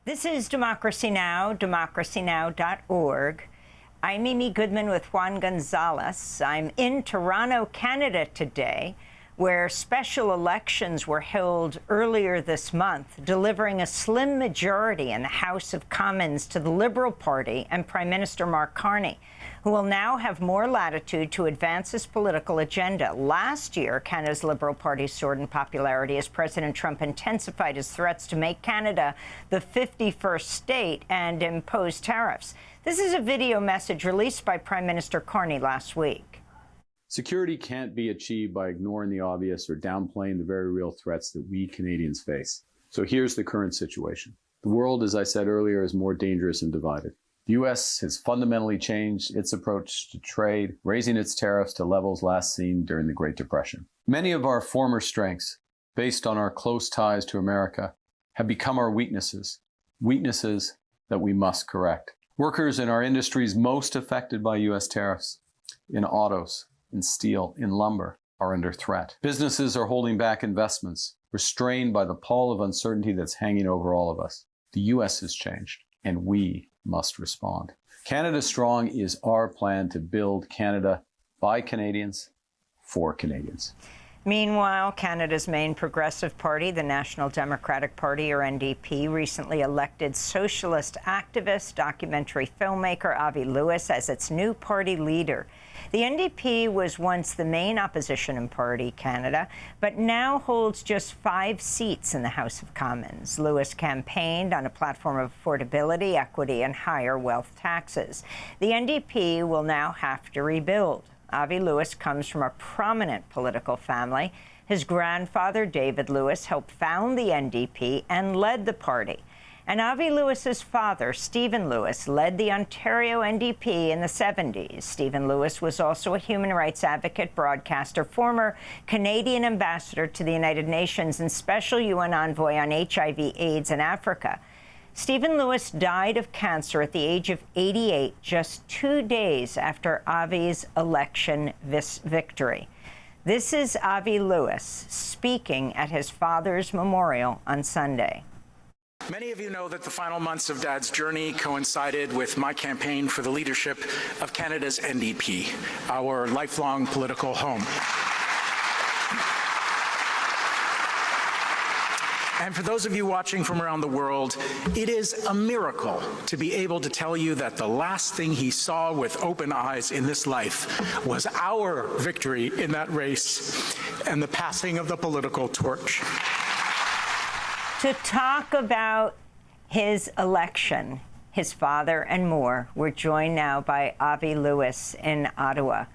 This is Democracy Now!, democracynow.org. I'm Mimi Goodman with Juan Gonzalez. I'm in Toronto, Canada today, where special elections were held earlier this month, delivering a slim majority in the House of Commons to the Liberal Party and Prime Minister Mark Carney, who will now have more latitude to advance his political agenda. Last year, Canada's Liberal Party soared in popularity as President Trump intensified his threats to make Canada the 51st state and impose tariffs. This is a video message released by Prime Minister Carney last week. Security can't be achieved by ignoring the obvious or downplaying the very real threats that we Canadians face. So here's the current situation. The world, as I said earlier, is more dangerous and divided. The U.S. has fundamentally changed its approach to trade, raising its tariffs to levels last seen during the Great Depression. Many of our former strengths, based on our close ties to America, have become our weaknesses that we must correct. Workers in our industries most affected by U.S. tariffs, in autos, in steel, in lumber, are under threat. Businesses are holding back investments, restrained by the pall of uncertainty that's hanging over all of us. The U.S. has changed, and we must respond. Canada Strong is our plan to build Canada by Canadians, for Canadians. Meanwhile, Canada's main progressive party, the National Democratic Party, or NDP, recently elected socialist activist, documentary filmmaker Avi Lewis as its new party leader. The NDP was once the main opposition party in Canada, but now holds just 5 seats in the House of Commons. Lewis campaigned on a platform of affordability, equity, and higher wealth taxes. The NDP will now have to rebuild. Avi Lewis comes from a prominent political family. His grandfather, David Lewis, helped found the NDP and led the party. And Avi Lewis's father, Stephen Lewis, led the Ontario NDP in the 70s. Stephen Lewis was also a human rights advocate, broadcaster, former Canadian ambassador to the United Nations, and special UN envoy on HIV/AIDS in Africa. Stephen Lewis died of cancer at the age of 88, just 2 days after Avi's election victory. This is Avi Lewis speaking at his father's memorial on Sunday. Many of you know that the final months of Dad's journey coincided with my campaign for the leadership of Canada's NDP, our lifelong political home. And for those of you watching from around the world, it is a miracle to be able to tell you that the last thing he saw with open eyes in this life was our victory in that race and the passing of the political torch. To talk about his election, his father, and more, we're joined now by Avi Lewis in Ottawa.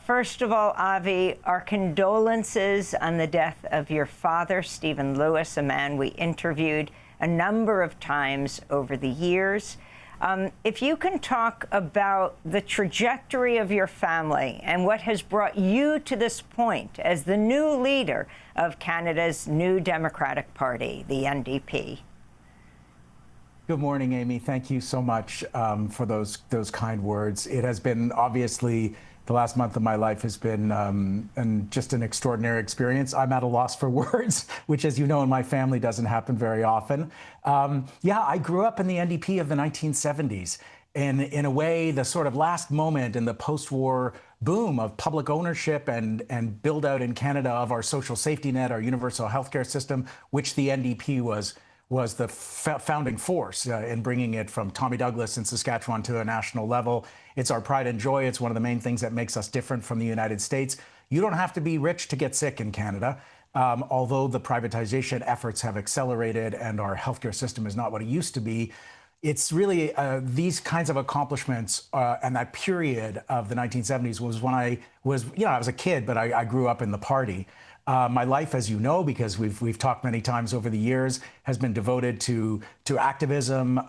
First of all, Avi, our condolences on the death of your father, Stephen Lewis, a man we interviewed a number of times over the years. If you can talk about the trajectory of your family and what has brought you to this point as the new leader of Canada's new Democratic Party, the NDP. Good morning, Amy. Thank you so much for those kind words. It has been obviously the last month of my life has been just an extraordinary experience. I'm at a loss for words, which, as you know, in my family doesn't happen very often. Yeah, I grew up in the NDP of the 1970s. And in a way, the sort of last moment in the post-war boom of public ownership and build out in Canada of our social safety net, our universal healthcare system, which the NDP was the founding force in bringing it from Tommy Douglas in Saskatchewan to a national level. It's our pride and joy. It's one of the main things that makes us different from the United States. You don't have to be rich to get sick in Canada, although the privatization efforts have accelerated and our healthcare system is not what it used to be. It's really these kinds of accomplishments and that period of the 1970s was when I was a kid, but I grew up in the party. My life, as you know, because we've talked many times over the years, has been devoted to activism.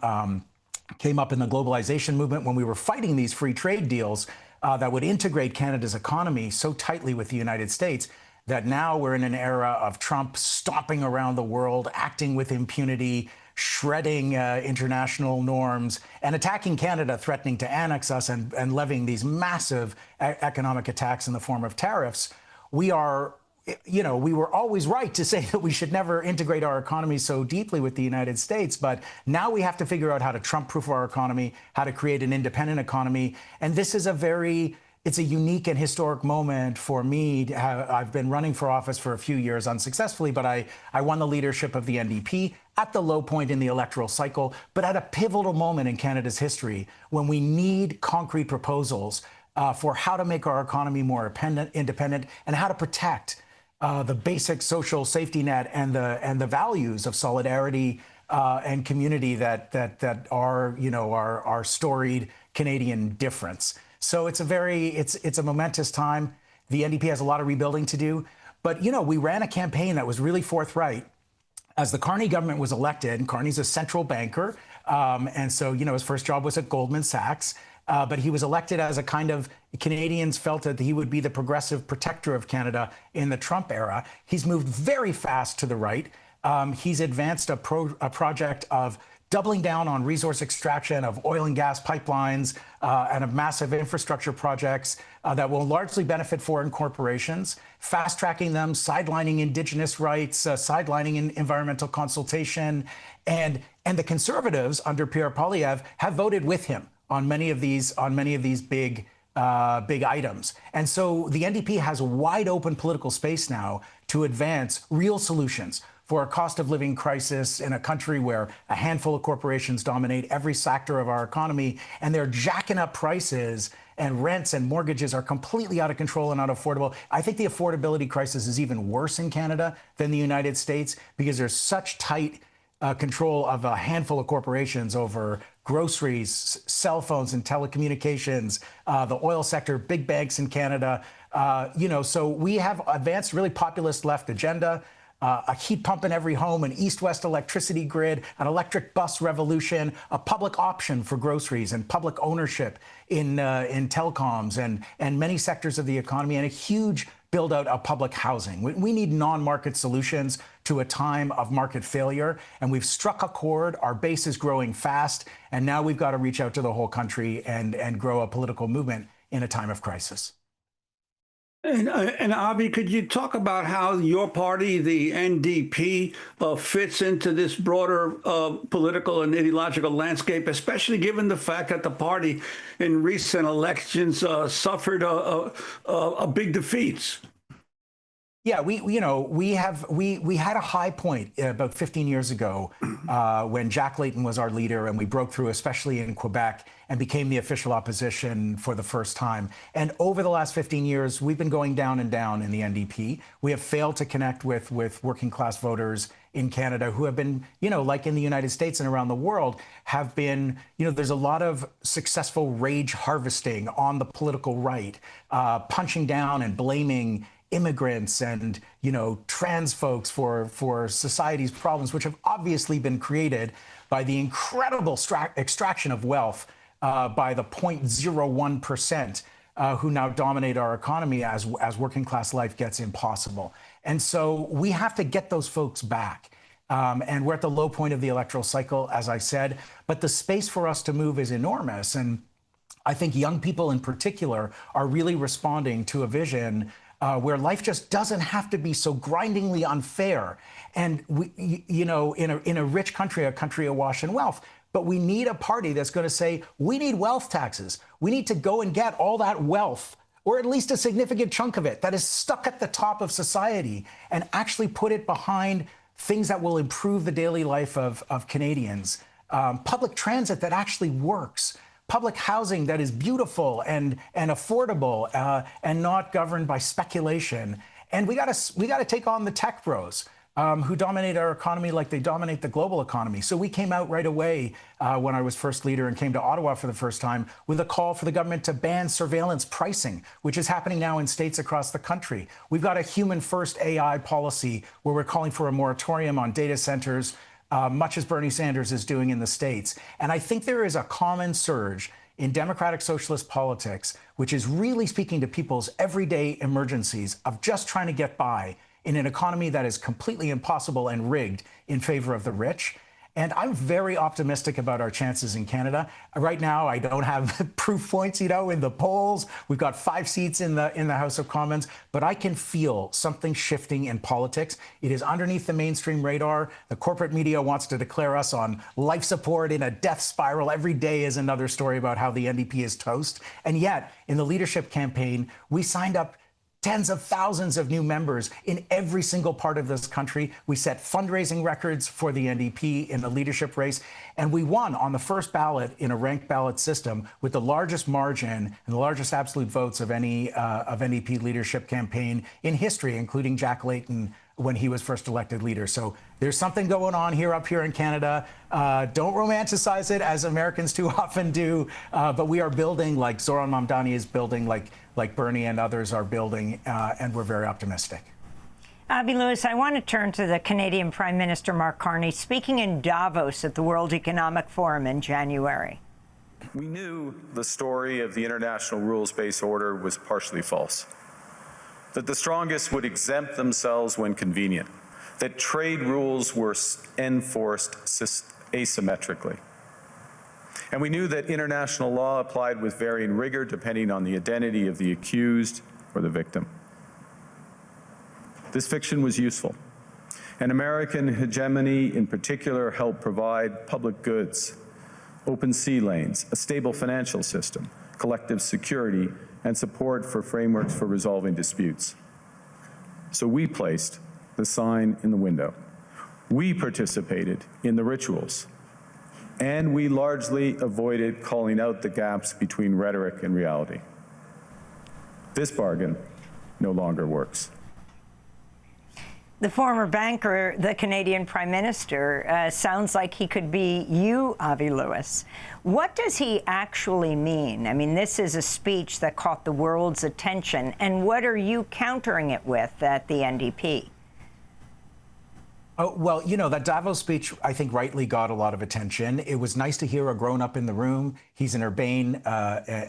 Came up in the globalization movement when we were fighting these free trade deals that would integrate Canada's economy so tightly with the United States that now we're in an era of Trump stomping around the world, acting with impunity, shredding international norms, and attacking Canada, threatening to annex us and levying these massive economic attacks in the form of tariffs. We are you know, we were always right to say that we should never integrate our economy so deeply with the United States. But now we have to figure out how to Trump-proof our economy, how to create an independent economy. And this is it's a unique and historic moment for me. I've been running for office for a few years unsuccessfully, but I won the leadership of the NDP at the low point in the electoral cycle, but at a pivotal moment in Canada's history when we need concrete proposals for how to make our economy more independent and how to protect the basic social safety net and the values of solidarity and community that are, you know, our storied Canadian difference. So it's a momentous time. The NDP has a lot of rebuilding to do, but you know, we ran a campaign that was really forthright. As the Carney government was elected, and Carney's a central banker, and so, you know, his first job was at Goldman Sachs. But he was elected as a kind of, Canadians felt that he would be the progressive protector of Canada in the Trump era. He's moved very fast to the right. He's advanced a project of doubling down on resource extraction of oil and gas pipelines and of massive infrastructure projects that will largely benefit foreign corporations, fast-tracking them, sidelining Indigenous rights, sidelining environmental consultation. And the Conservatives under Pierre Poilievre have voted with him on many of these big items. And so the NDP has a wide open political space now to advance real solutions for a cost of living crisis in a country where a handful of corporations dominate every sector of our economy, and they're jacking up prices, and rents and mortgages are completely out of control and unaffordable. I think the affordability crisis is even worse in Canada than the United States because there's such tight control of a handful of corporations over groceries, cell phones and telecommunications, the oil sector, big banks in Canada. You know, so we have advanced really populist left agenda. A heat pump in every home, an east-west electricity grid, an electric bus revolution, a public option for groceries and public ownership in telecoms and many sectors of the economy, and a huge build out of public housing. We need non-market solutions to a time of market failure, and we've struck a chord. Our base is growing fast, and now we've got to reach out to the whole country and grow a political movement in a time of crisis. And Avi, could you talk about how your party, the NDP, fits into this broader political and ideological landscape, especially given the fact that the party in recent elections suffered big defeats? Yeah, we had a high point about 15 years ago when Jack Layton was our leader, and we broke through, especially in Quebec, and became the official opposition for the first time. And over the last 15 years, we've been going down and down in the NDP. We have failed to connect with working class voters in Canada who have been, you know, like in the United States and around the world, have been, you know, there's a lot of successful rage harvesting on the political right, punching down and blaming immigrants and, you know, trans folks for society's problems, which have obviously been created by the incredible extraction of wealth by the 0.01% who now dominate our economy as working class life gets impossible. And so we have to get those folks back. And we're at the low point of the electoral cycle, as I said, but the space for us to move is enormous. And I think young people in particular are really responding to a vision where life just doesn't have to be so grindingly unfair. And we, you know, in a rich country, a country awash in wealth, but we need a party that's going to say, we need wealth taxes. We need to go and get all that wealth, or at least a significant chunk of it that is stuck at the top of society, and actually put it behind things that will improve the daily life of Canadians. Public transit that actually works. Public housing that is beautiful and affordable and not governed by speculation. And we got to take on the tech bros who dominate our economy like they dominate the global economy. So we came out right away when I was first leader and came to Ottawa for the first time with a call for the government to ban surveillance pricing, which is happening now in states across the country. We've got a human-first AI policy where we're calling for a moratorium on data centers, much as Bernie Sanders is doing in the States. And I think there is a common surge in democratic socialist politics, which is really speaking to people's everyday emergencies of just trying to get by in an economy that is completely impossible and rigged in favor of the rich. And I'm very optimistic about our chances in Canada. Right now, I don't have proof points, in the polls. We've got 5 seats in the House of Commons, but I can feel something shifting in politics. It is underneath the mainstream radar. The corporate media wants to declare us on life support in a death spiral. Every day is another story about how the NDP is toast. And yet, in the leadership campaign, we signed up tens of thousands of new members in every single part of this country. We set fundraising records for the NDP in the leadership race, and we won on the first ballot in a ranked ballot system with the largest margin and the largest absolute votes of any NDP leadership campaign in history, including Jack Layton when he was first elected leader. So there's something going on up here in Canada. Don't romanticize it, as Americans too often do, but we are building like Zoran Mamdani is building, like Bernie and others are building, and we're very optimistic. Avi Lewis, I want to turn to the Canadian Prime Minister Mark Carney speaking in Davos at the World Economic Forum in January. We knew the story of the international rules-based order was partially false, that the strongest would exempt themselves when convenient, that trade rules were enforced asymmetrically. And we knew that international law applied with varying rigor depending on the identity of the accused or the victim. This fiction was useful, and American hegemony in particular helped provide public goods, open sea lanes, a stable financial system, collective security, and support for frameworks for resolving disputes. So we placed the sign in the window. We participated in the rituals, and we largely avoided calling out the gaps between rhetoric and reality. This bargain no longer works. The former banker, the Canadian Prime Minister, sounds like he could be you, Avi Lewis. What does he actually mean? I mean, this is a speech that caught the world's attention, and what are you countering it with at the NDP? Oh, well, that Davos speech, I think, rightly got a lot of attention. It was nice to hear a grown-up in the room. He's an urbane,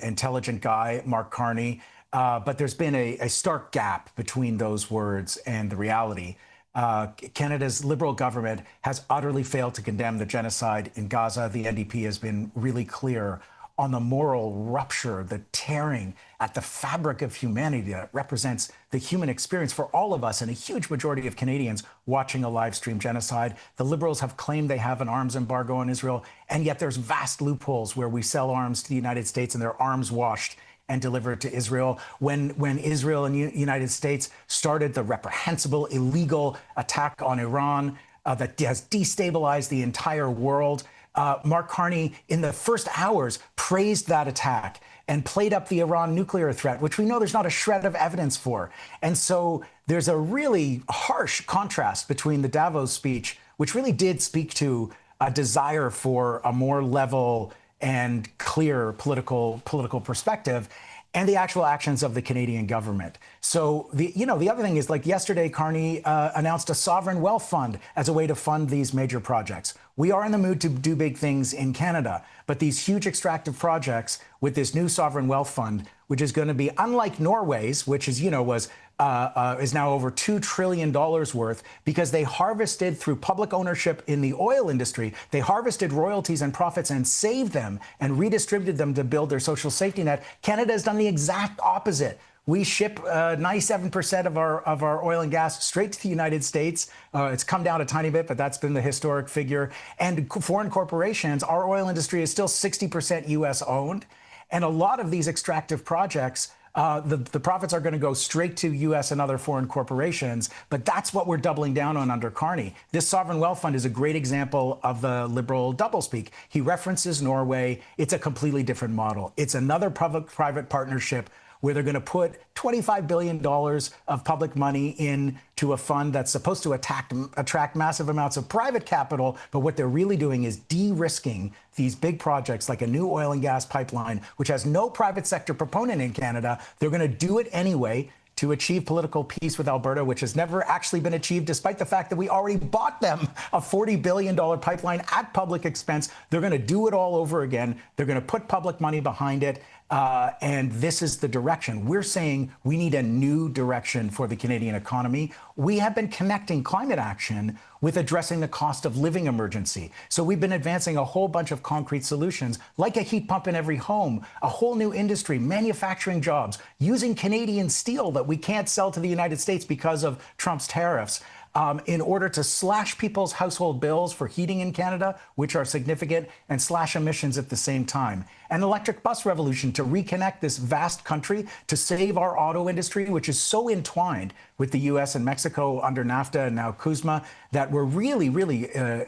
intelligent guy, Mark Carney. But there's been a stark gap between those words and the reality. Canada's Liberal government has utterly failed to condemn the genocide in Gaza. The NDP has been really clear on the moral rupture, the tearing at the fabric of humanity that represents the human experience for all of us and a huge majority of Canadians watching a live stream genocide. The Liberals have claimed they have an arms embargo on Israel, and yet there's vast loopholes where we sell arms to the United States and their arms washed and delivered to Israel. When Israel and the United States started the reprehensible, illegal attack on Iran that has destabilized the entire world, Mark Carney, in the first hours, praised that attack and played up the Iran nuclear threat, which we know there's not a shred of evidence for. And so there's a really harsh contrast between the Davos speech, which really did speak to a desire for a more level and clear political perspective, and the actual actions of the Canadian government. So the other thing is, like yesterday, Carney announced a sovereign wealth fund as a way to fund these major projects. We are in the mood to do big things in Canada, but these huge extractive projects with this new sovereign wealth fund, which is going to be unlike Norway's, which is now over $2 trillion worth, because they harvested through public ownership in the oil industry. They harvested royalties and profits and saved them and redistributed them to build their social safety net. Canada has done the exact opposite. We ship 97% of our oil and gas straight to the United States. It's come down a tiny bit, but that's been the historic figure. And foreign corporations, our oil industry is still 60% U.S. owned. And a lot of these extractive projects, the profits are going to go straight to U.S. and other foreign corporations, but that's what we're doubling down on under Carney. This sovereign wealth fund is a great example of the Liberal doublespeak. He references Norway. It's a completely different model. It's another public-private partnership where they're going to put $25 billion of public money into a fund that's supposed to attract massive amounts of private capital. But what they're really doing is de-risking these big projects like a new oil and gas pipeline, which has no private sector proponent in Canada. They're going to do it anyway to achieve political peace with Alberta, which has never actually been achieved, despite the fact that we already bought them a $40 billion pipeline at public expense. They're going to do it all over again. They're going to put public money behind it. And this is the direction. We're saying we need a new direction for the Canadian economy. We have been connecting climate action with addressing the cost of living emergency. So we've been advancing a whole bunch of concrete solutions, like a heat pump in every home, a whole new industry, manufacturing jobs, using Canadian steel that we can't sell to the United States because of Trump's tariffs. In order to slash people's household bills for heating in Canada, which are significant, and slash emissions at the same time. An electric bus revolution to reconnect this vast country, to save our auto industry, which is so entwined with the US and Mexico under NAFTA and now CUSMA, that we're really,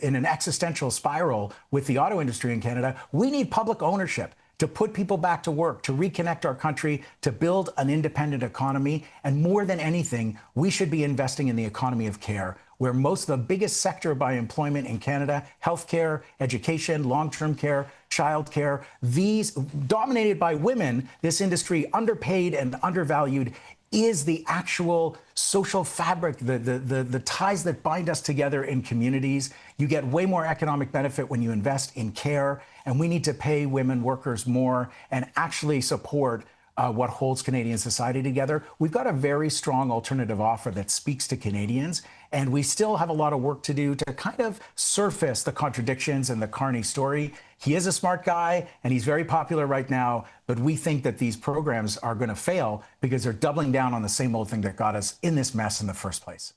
in an existential spiral with the auto industry in Canada. We need public ownership to put people back to work, to reconnect our country, to build an independent economy. And more than anything, we should be investing in the economy of care, where most of the biggest sector by employment in Canada, healthcare, education, long-term care, childcare, these dominated by women, this industry underpaid and undervalued, is the actual social fabric, the ties that bind us together in communities. You get way more economic benefit when you invest in care, and we need to pay women workers more and actually support what holds Canadian society together. We've got a very strong alternative offer that speaks to Canadians, and we still have a lot of work to do to kind of surface the contradictions in the Carney story. He is a smart guy, and he's very popular right now, but we think that these programs are going to fail because they're doubling down on the same old thing that got us in this mess in the first place.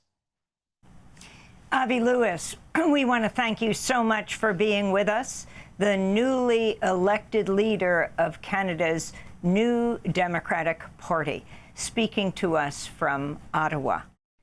Avi Lewis, we want to thank you so much for being with us, the newly elected leader of Canada's New Democratic Party, speaking to us from Ottawa.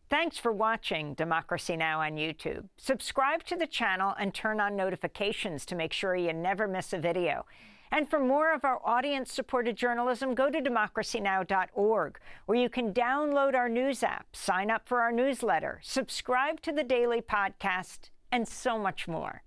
Thanks for watching Democracy Now! On YouTube. Subscribe to the channel and turn on notifications to make sure you never miss a video. And for more of our audience-supported journalism, go to democracynow.org, where you can download our news app, sign up for our newsletter, subscribe to the daily podcast, and so much more.